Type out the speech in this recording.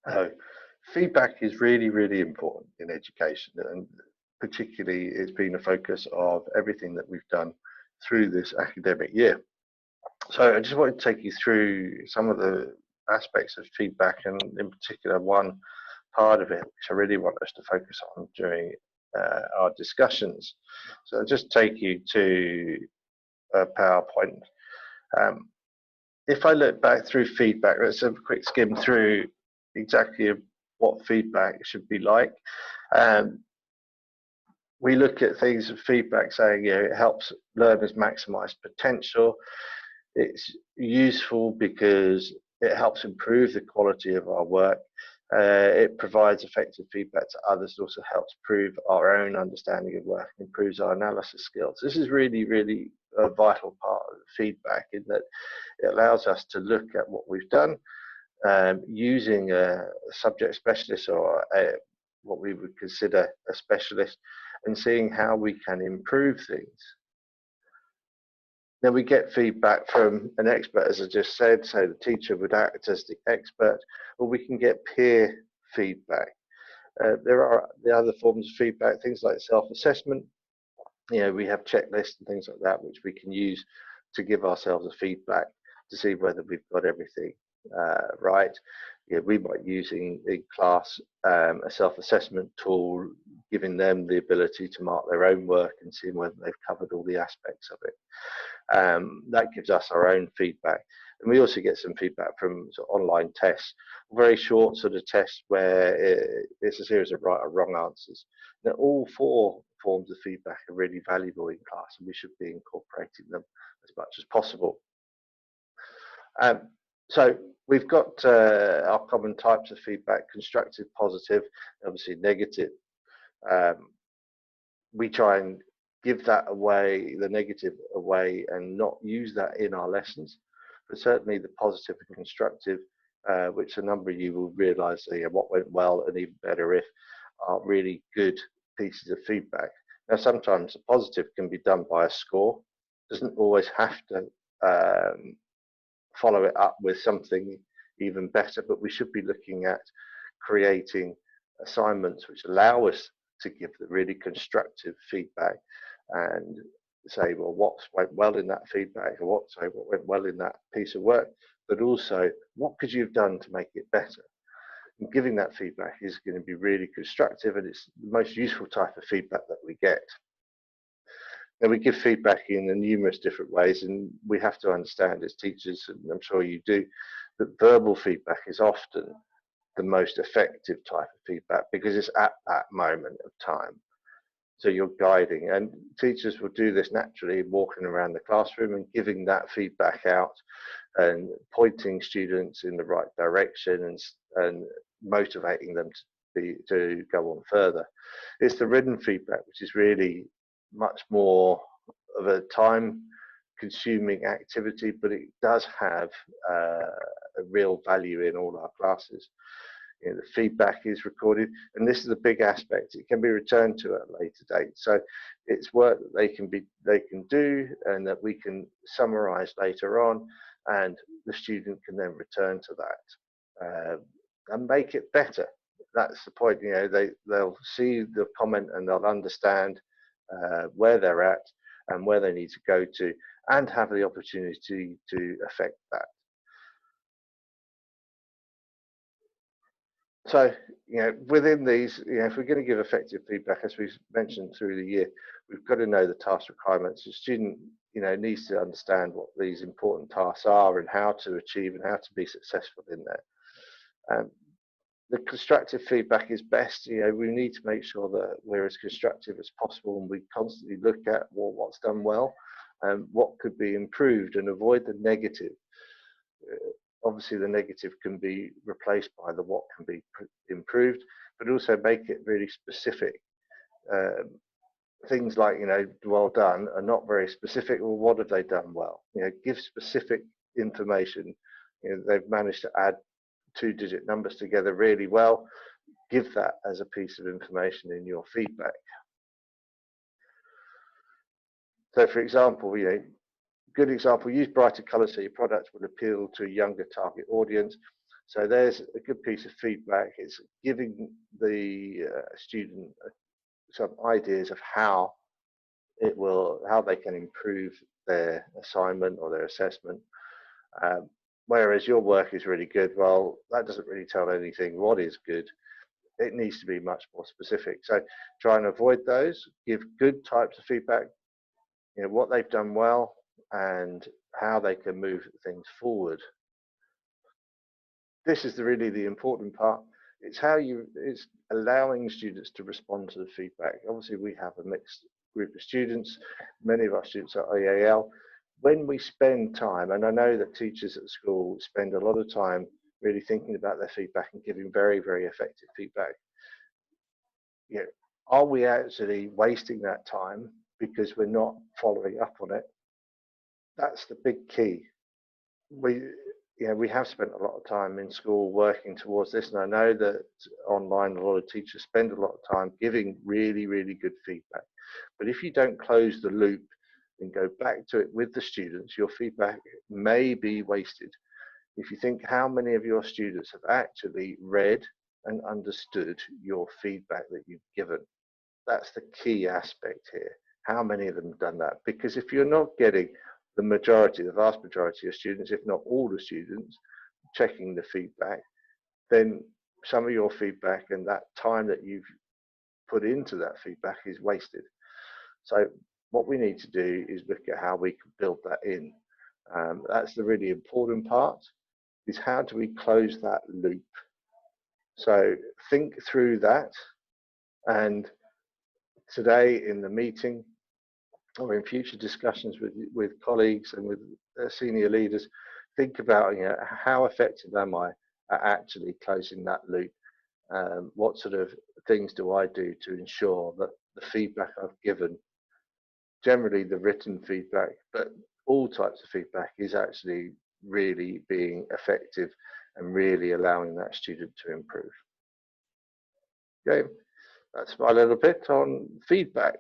So feedback is really, really important in education, and particularly it's been a focus of everything that we've done through this academic year. So I just wanted to take you through some of the aspects of feedback, and in particular one part of it, which I really want us to focus on during our discussions. So I'll just take you to a PowerPoint. Um, if I look back through feedback, let's have a quick skim through exactly what feedback should be like. Um, we look at things of feedback saying, it helps learners maximize potential. It's useful because it helps improve the quality of our work. It provides effective feedback to others. It also helps improve our own understanding of work, improves our analysis skills. This is really, really a vital part of feedback, in that it allows us to look at what we've done using a subject specialist, or what we would consider a specialist, and seeing how we can improve things. Then we get feedback from an expert, as I just said, so the teacher would act as the expert, or we can get peer feedback. There are the other forms of feedback, things like self-assessment. We have checklists and things like that, which we can use to give ourselves a feedback to see whether we've got everything right. We might using in class a self-assessment tool, giving them the ability to mark their own work and seeing whether they've covered all the aspects of it. That gives us our own feedback. And we also get some feedback from sort of online tests, very short sort of tests where it's a series of right or wrong answers. Now, all four forms of feedback are really valuable in class, and we should be incorporating them as much as possible. So we've got our common types of feedback: constructive, positive, obviously negative. We try and give that away, the negative away, and not use that in our lessons. But certainly the positive and constructive, which a number of you will realise what went well and even better if, are really good pieces of feedback. Now, sometimes the positive can be done by a score. It doesn't always have to follow it up with something even better, but we should be looking at creating assignments which allow us to give the really constructive feedback and say, well, what went well in that feedback, or what went well in that piece of work, but also what could you have done to make it better. And giving that feedback is going to be really constructive, and it's the most useful type of feedback that we get. Now, we give feedback in numerous different ways, and we have to understand as teachers, and I'm sure you do, that verbal feedback is often the most effective type of feedback because it's at that moment of time. So you're guiding, and teachers will do this naturally, walking around the classroom and giving that feedback out and pointing students in the right direction and motivating them to go on further. It's the written feedback, which is really much more of a time-consuming activity, but it does have a real value in all our classes. The feedback is recorded, and this is a big aspect. It can be returned to at a later date, so it's work that they can do, and that we can summarize later on, and the student can then return to that and make it better. That's the point. They'll see the comment and they'll understand where they're at and where they need to go to, and have the opportunity to affect that. So, within these, if we're going to give effective feedback, as we've mentioned through the year, we've got to know the task requirements. The student, needs to understand what these important tasks are and how to achieve and how to be successful in there. The constructive feedback is best. We need to make sure that we're as constructive as possible, and we constantly look at what's done well and what could be improved, and avoid the negative. Obviously, the negative can be replaced by the what can be improved, but also make it really specific. Things like, well done are not very specific. Well, what have they done well? Give specific information. They've managed to add 2-digit numbers together really well. Give that as a piece of information in your feedback. So, for example, good example, use brighter colours so your product will appeal to a younger target audience. So there's a good piece of feedback. It's giving the student some ideas of how how they can improve their assignment or their assessment. Whereas your work is really good, well, that doesn't really tell anything what is good. It needs to be much more specific. So try and avoid those, give good types of feedback, what they've done well and how they can move things forward. This is really the important part. It's allowing students to respond to the feedback. Obviously, we have a mixed group of students. Many of our students are EAL. When we spend time, and I know that teachers at school spend a lot of time really thinking about their feedback and giving very, very effective feedback. Are we actually wasting that time because we're not following up on it? That's the big key. We have spent a lot of time in school working towards this, and I know that online a lot of teachers spend a lot of time giving really, really good feedback. But if you don't close the loop and go back to it with the students, your feedback may be wasted. If you think how many of your students have actually read and understood your feedback that you've given, that's the key aspect here. How many of them have done that? Because if you're not getting the vast majority of students, if not all the students, checking the feedback, then some of your feedback and that time that you've put into that feedback is wasted. So what we need to do is look at how we can build that in. That's the really important part, is how do we close that loop? So think through that, and today in the meeting or in future discussions with colleagues and with senior leaders, think about how effective am I at actually closing that loop? What sort of things do I do to ensure that the feedback I've given, generally the written feedback, but all types of feedback, is actually really being effective and really allowing that student to improve. Okay, that's my little bit on feedback.